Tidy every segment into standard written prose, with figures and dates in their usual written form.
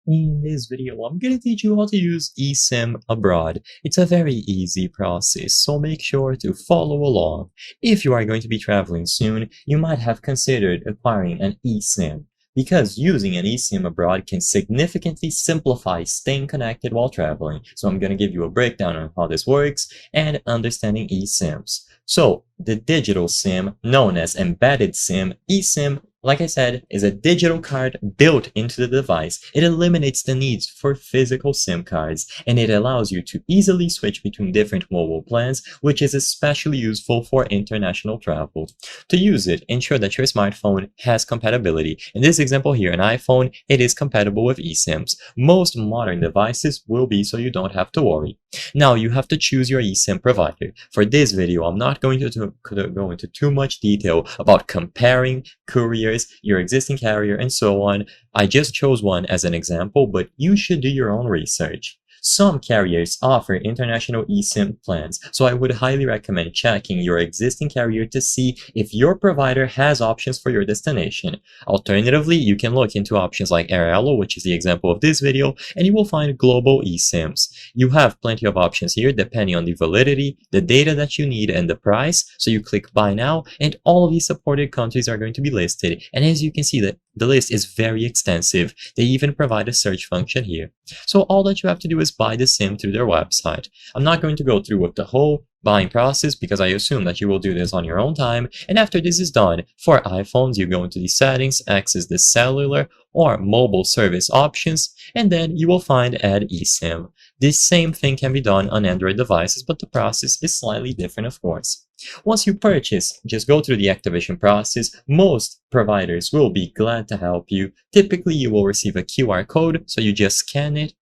In this video, I'm going to teach you how to use eSIM abroad. It's a very easy process, so make sure to follow along. If you are going to be traveling soon, you might have considered acquiring an eSIM, because using an eSIM abroad can significantly simplify staying connected while traveling. So I'm going to give you a breakdown on how this works and understanding eSIMs. So the digital SIM, known as embedded SIM, eSIM, like I said, is a digital card built into the device. It eliminates the needs for physical SIM cards, and it allows you to easily switch between different mobile plans, which is especially useful for international travel. To use it, ensure that your smartphone has compatibility. In this example here, an iPhone, it is compatible with eSIMs. Most modern devices will be, so you don't have to worry. Now you have to choose your eSIM provider. For this video, I'm not going to go into too much detail about comparing couriers, your existing carrier, and so on. I just chose one as an example, but you should do your own research. Some carriers offer international eSIM plans, so I would highly recommend checking your existing carrier to see if your provider has options for your destination. Alternatively, you can look into options like Airalo, which is the example of this video, and you will find global eSIMs. You have plenty of options here depending on the validity, the data that you need, and the price, so you click buy now, and all of these supported countries are going to be listed. And as you can see, the list is very extensive. They even provide a search function here. So all that you have to do is buy the SIM through their website. I'm not going to go through with the whole buying process because I assume that you will do this on your own time. And after this is done, for iPhones, you go into the settings, access the cellular or mobile service options, and then you will find add eSIM. This same thing can be done on Android devices, but the process is slightly different, of course. Once you purchase, just go through the activation process. Most providers will be glad to help you. Typically, you will receive a QR code, so you just scan it.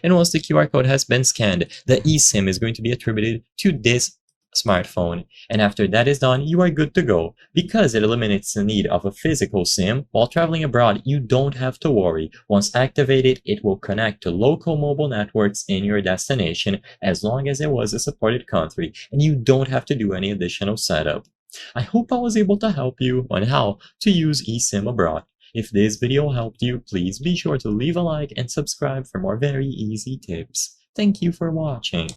And once the QR code has been scanned, the eSIM is going to be attributed to this smartphone. And after that is done, you are good to go. Because it eliminates the need of a physical SIM, while traveling abroad, you don't have to worry. Once activated, it will connect to local mobile networks in your destination as long as it was a supported country, and you don't have to do any additional setup. I hope I was able to help you on how to use eSIM abroad. If this video helped you, please be sure to leave a like and subscribe for more very easy tips. Thank you for watching.